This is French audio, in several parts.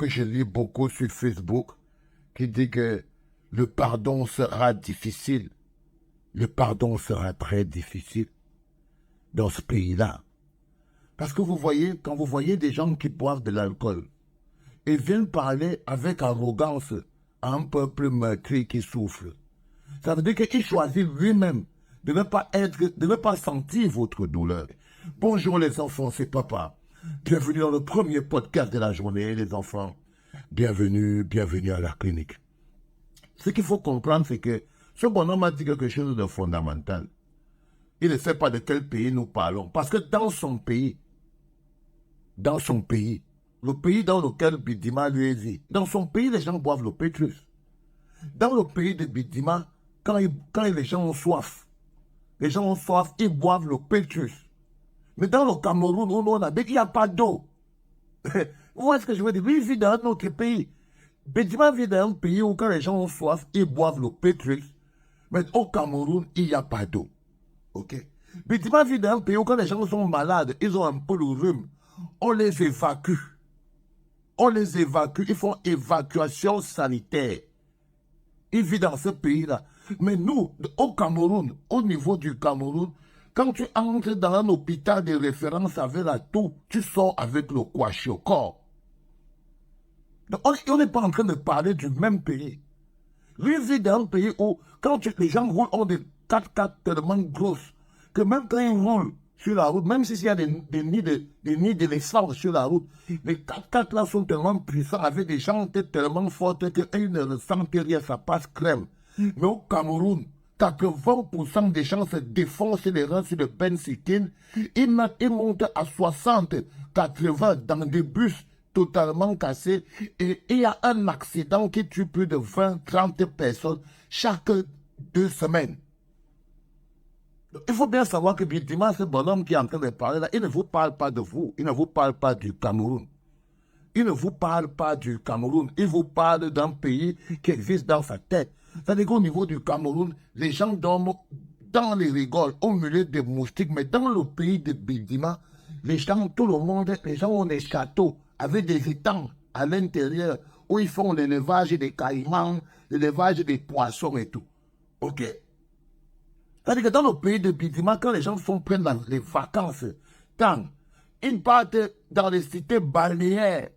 que je lis beaucoup sur Facebook qui dit que le pardon sera difficile. Le pardon sera très difficile dans ce pays-là. Parce que vous voyez, quand vous voyez des gens qui boivent de l'alcool, ils viennent parler avec arrogance à un peuple meurtri qui souffre. Ça veut dire qu'il choisit lui-même de ne pas sentir votre douleur. Bonjour les enfants, c'est papa. Bienvenue dans le premier podcast de la journée, les enfants. Bienvenue à la clinique. Ce qu'il faut comprendre, c'est que ce bonhomme a dit quelque chose de fondamental. Il ne sait pas de quel pays nous parlons. Parce que dans son pays, le pays dans lequel Bidima lui est dit, dans son pays, les gens boivent le pétrus. Dans le pays de Bidima, quand les gens ont soif, ils boivent le pétrus. Mais dans le Cameroun, où on habite, il n'y a pas d'eau. Vous voyez ce que je veux dire? Lui, il vit dans un autre pays. Bidima vit dans un pays où quand les gens ont soif, ils boivent le pétrus. Mais au Cameroun, il n'y a pas d'eau. Ok? Bidima vit dans un pays où quand les gens sont malades, ils ont un peu le rhume. On les évacue. Ils font évacuation sanitaire. Ils vivent dans ce pays-là. Mais nous, au Cameroun, au niveau du Cameroun, quand tu entres dans un hôpital de référence avec la toux, tu sors avec le kwashiorkor. Donc, on n'est pas en train de parler du même pays. Lui vit dans un pays où, quand les gens roulent, ont des 4x4 tellement grosses, que même quand ils roulent sur la route, même s'il y a des nids d'éléphants sur la route, les 4x4 là sont tellement puissants, avec des jantes tellement fortes qu'ils ne ressentent rien, ça passe crème. Mais au Cameroun, 80% des gens se défoncent les reins sur le benzykine. Ils montent à 60, 80 dans des bus totalement cassés. Et il y a un accident qui tue plus de 20, 30 personnes chaque 2 semaines. Donc, il faut bien savoir que Bidima, ce bonhomme qui est en train de parler là, il ne vous parle pas de vous. Il ne vous parle pas du Cameroun. Il ne vous parle pas du Cameroun. Il vous parle d'un pays qui existe dans sa tête. C'est-à-dire qu'au niveau du Cameroun, les gens dorment dans les rigoles, au milieu des moustiques. Mais dans le pays de Bidima, les gens ont des châteaux avec des étangs à l'intérieur où ils font l'élevage des caïmans, l'élevage des poissons et tout. Ok. C'est-à-dire que dans le pays de Bidima, quand les gens prennent les vacances, ils partent dans les cités balnéaires.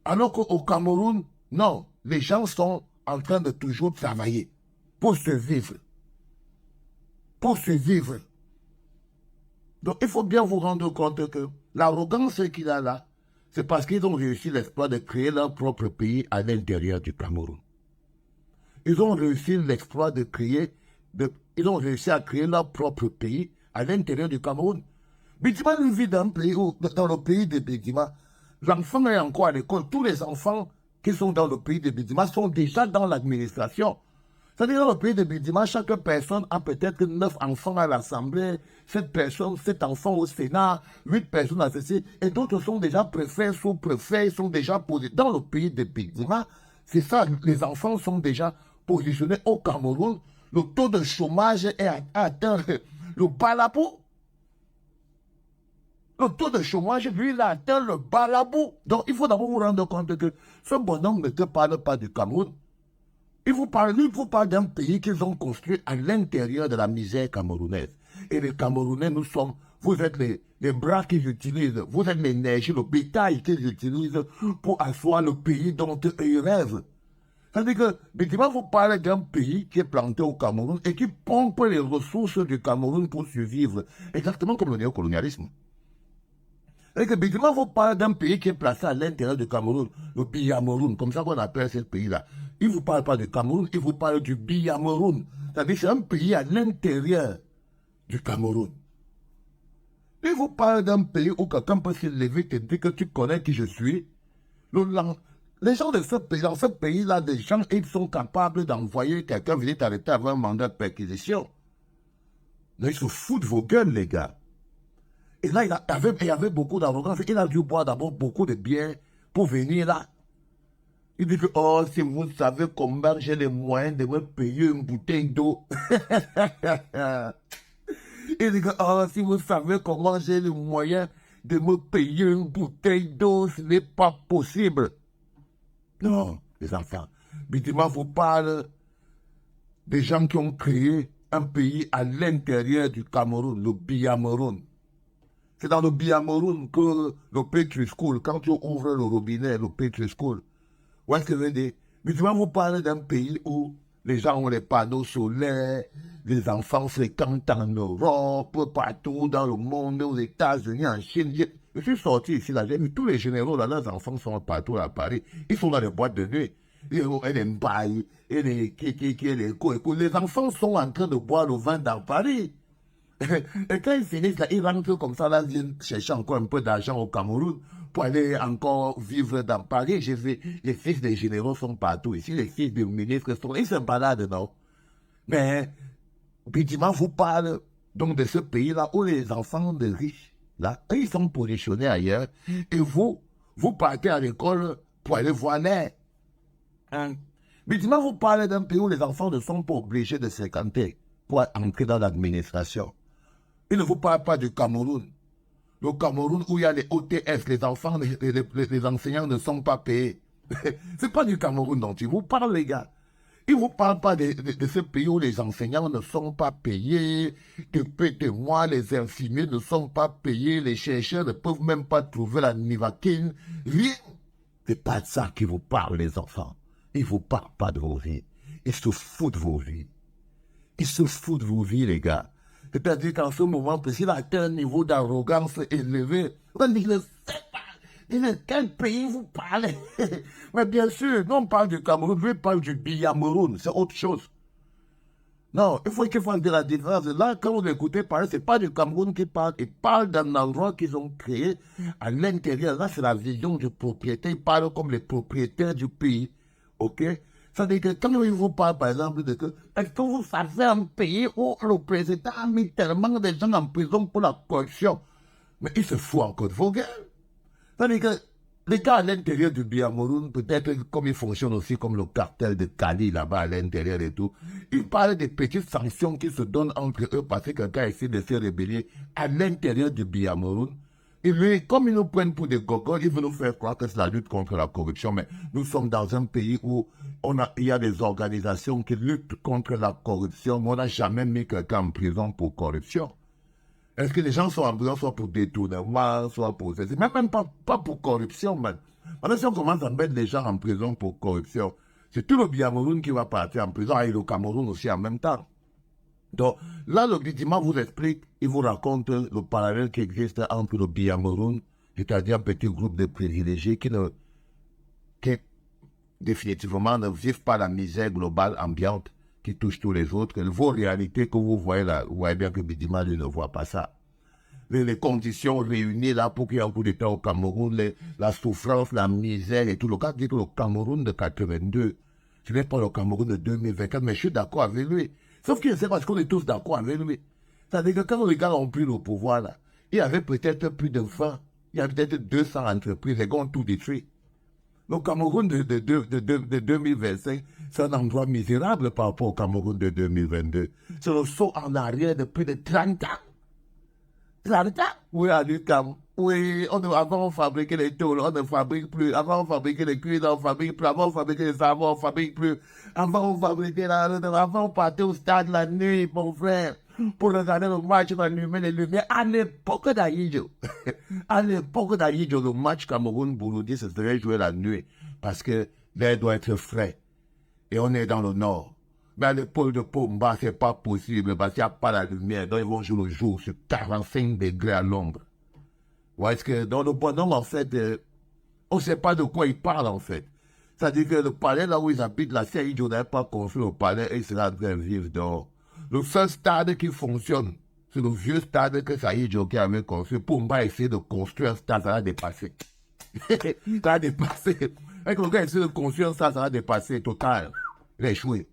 Alors qu'au Cameroun, non, les gens sont en train de toujours travailler pour survivre. Donc, il faut bien vous rendre compte que l'arrogance qu'il a là, c'est parce qu'ils ont réussi l'exploit de créer leur propre pays à l'intérieur du Cameroun. Ils ont réussi l'exploit de ils ont réussi à créer leur propre pays à l'intérieur du Cameroun. Bidima vit dans le pays de Bidima. L'enfant est encore à l'école. Tous les enfants qui sont dans le pays de Bidima sont déjà dans l'administration. C'est-à-dire dans le pays de Bidima, chaque personne a peut-être 9 enfants à l'Assemblée, 7 enfants au Sénat, 8 personnes à ceci, et d'autres sont déjà préfets, sous-préfets, sont déjà posés. Dans le pays de Bidima, c'est ça, les enfants sont déjà positionnés au Cameroun. Le taux de chômage est atteint le balabou. Le taux de chômage, lui, il a atteint le balabou. Donc, il faut d'abord vous rendre compte que ce bonhomme ne te parle pas du Cameroun. Il vous parle d'un pays qu'ils ont construit à l'intérieur de la misère camerounaise. Et les Camerounais, vous êtes les bras qu'ils utilisent, vous êtes l'énergie, le bétail qu'ils utilisent pour asseoir le pays dont ils rêvent. C'est-à-dire que Bidima vous parle d'un pays qui est planté au Cameroun et qui pompe les ressources du Cameroun pour survivre, exactement comme le néocolonialisme. C'est-à-dire que Bidima vous parle d'un pays qui est placé à l'intérieur du Cameroun, le Biyameroun, comme ça qu'on appelle ce pays-là. Il ne vous parle pas du Cameroun, il vous parle du Biyameroun. C'est-à-dire que c'est un pays à l'intérieur du Cameroun. Il vous parle d'un pays où quelqu'un peut se lever et te dire que tu connais qui je suis. Les gens de ce pays, dans ce pays-là, des gens, ils sont capables d'envoyer quelqu'un venir t'arrêter avant un mandat de perquisition. Là, ils se foutent de vos gueules, les gars. Et là, il y avait beaucoup d'arrogance. Il a dû boire d'abord beaucoup de bière pour venir là. Il dit que, oh, si vous savez combien j'ai les moyens de me payer une bouteille d'eau. Il dit que, oh, si vous savez comment j'ai les moyens de me payer une bouteille d'eau, ce n'est pas possible. Non, les enfants. Bitima vous parle des gens qui ont créé un pays à l'intérieur du Cameroun, le Biameroun. C'est dans le Biameroun que le Petri School, quand tu ouvres le robinet, le Petri School, où est-ce que je veux dire? Bitima vous parle d'un pays où les gens ont les panneaux solaires, les enfants fréquentent en Europe, partout dans le monde, aux États-Unis, en Chine. Je suis sorti ici, là, j'ai vu tous les généraux, là, leurs enfants sont partout à Paris. Ils sont dans les boîtes de nuit. Et les mbaïs, et les les enfants sont en train de boire le vin dans Paris. Et quand ils finissent, là, ils rentrent comme ça, là, ils viennent chercher encore un peu d'argent au Cameroun pour aller encore vivre dans Paris. J'ai vu, les fils des généraux sont partout ici, les fils des ministres sont, ils se baladent, non? Mais, Bitima vous parle donc de ce pays-là où les enfants de riches, là, ils sont positionnés ailleurs, et vous partez à l'école pour aller voir l'air. Hein? Bitima vous parle d'un pays où les enfants ne sont pas obligés de fréquenter pour entrer dans l'administration. Il ne vous parle pas du Cameroun. Le Cameroun où il y a les OTS, les enfants, les enseignants ne sont pas payés. C'est pas du Cameroun dont il vous parle, les gars. Il ne vous parle pas de ce pays où les enseignants ne sont pas payés, depuis des mois, les infirmiers ne sont pas payés, les chercheurs ne peuvent même pas trouver la nivaquine. Rien. C'est pas de ça qu'il vous parle, les enfants. Il ne vous parle pas de vos vies. Il se fout de vos vies. Il se fout de vos vies, les gars. C'est-à-dire qu'en ce moment, il a atteint un niveau d'arrogance élevé. On dit, ne sais pas. De quel pays vous parlez? Mais bien sûr, nous on parle du Cameroun, lui parle du Biameroun, c'est autre chose. Non, il faut dire la différence. Là, quand vous écoutez parler, ce n'est pas du Cameroun qui parle, il parle d'un endroit qu'ils ont créé à l'intérieur. Là, c'est la vision du propriétaire, il parle comme les propriétaires du pays. Ok? Ça veut dire que quand il vous parle, par exemple, de que, est-ce que vous savez un pays où le président a mis tellement de gens en prison pour la corruption? Mais il se fout encore de vos gueules. Ça veut dire que les gars à l'intérieur du Biameroun, peut-être comme ils fonctionnent aussi comme le cartel de Cali là-bas à l'intérieur et tout, ils parlent des petites sanctions qui se donnent entre eux parce que quelqu'un essaie de se rébeller à l'intérieur du Biameroun. Et lui, comme ils nous prennent pour des gogoles, ils veulent nous faire croire que c'est la lutte contre la corruption. Mais nous sommes dans un pays où il y a des organisations qui luttent contre la corruption, mais on n'a jamais mis quelqu'un en prison pour corruption. Est-ce que les gens sont en prison soit pour détournement, soit pour... Même pas pour corruption, man. Maintenant, si on commence à mettre les gens en prison pour corruption, c'est tout le Biameroun qui va partir en prison et le Cameroun aussi en même temps. Donc, là, le Bitima vous explique, il vous raconte le parallèle qui existe entre le Biameroun, c'est-à-dire un petit groupe de privilégiés qui définitivement ne vivent pas la misère globale ambiante qui touche tous les autres. Vos réalités que vous voyez là, vous voyez bien que Bitima ne voit pas ça. Les conditions réunies là pour qu'il y ait un coup d'État au Cameroun, la souffrance, la misère et tout. Le cas dit que le Cameroun de 82, ce n'est pas le Cameroun de 2024, mais je suis d'accord avec lui. Sauf qu'il sait parce qu'on est tous d'accord avec lui. C'est-à-dire que quand les gars ont pris le pouvoir là, il y avait peut-être plus de 20, il y avait peut-être 200 entreprises, les gars ont tout détruit. Le Cameroun de 2025, c'est un endroit misérable par rapport au Cameroun de 2022. C'est le saut en arrière de plus de 30 ans. 30 ans? Oui, à l'UQAM. Oui, avant on fabriquait les tôles, on ne fabrique plus. Avant on fabriquait les cuirs, on ne fabrique plus. Avant on fabriquait les savons, on ne fabrique plus. Avant on fabriquait avant on partait au stade la nuit, mon frère, pour regarder le match, on allumait les lumières. À l'époque d'Aïdjo, le match Cameroun-Burundi, ce serait joué la nuit. Parce que l'air doit être frais. Et on est dans le nord. Mais à l'épaule de Pomba, c'est pas possible parce qu'il n'y a pas la lumière. Donc ils vont jouer le jour sur 45 degrés à l'ombre. Vous voyez ce que dans le bonhomme, en fait, on ne sait pas de quoi il parle, en fait. C'est-à-dire que le palais, là où ils habitent, la CIJ n'avait pas construit le palais et il sera en train de vivre dehors. Le seul stade qui fonctionne, c'est le vieux stade que Saïd Joké avait construit. Pomba essayer de construire un stade, ça va dépasser. Ça va dépasser. Avec le gars essaie de construire un stade, ça va dépasser total. Il a échoué.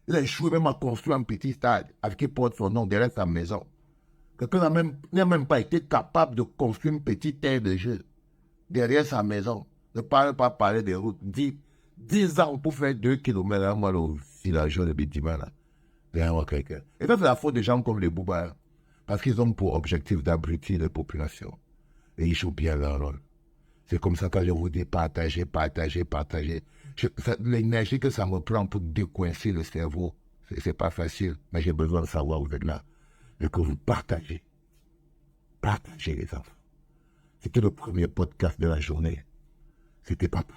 Il a échoué même à construire un petit stade avec qui porte son nom derrière sa maison. Quelqu'un n'a même pas été capable de construire une petite terre de jeu derrière sa maison. Ne parle pas parler des routes. 10 ans pour faire 2 kilomètres à moi, le villageois de Bitima, là. Derrière moi, quelqu'un. Et ça, c'est la faute des gens comme les Bouba, parce qu'ils ont pour objectif d'abrutir la population. et ils jouent bien leur rôle. C'est comme ça que je vous dis partager. L'énergie que ça me prend pour décoincer le cerveau, c'est pas facile, mais j'ai besoin de savoir où vous êtes là. Et que vous partagez. Partagez les enfants. C'était le premier podcast de la journée. C'était papa.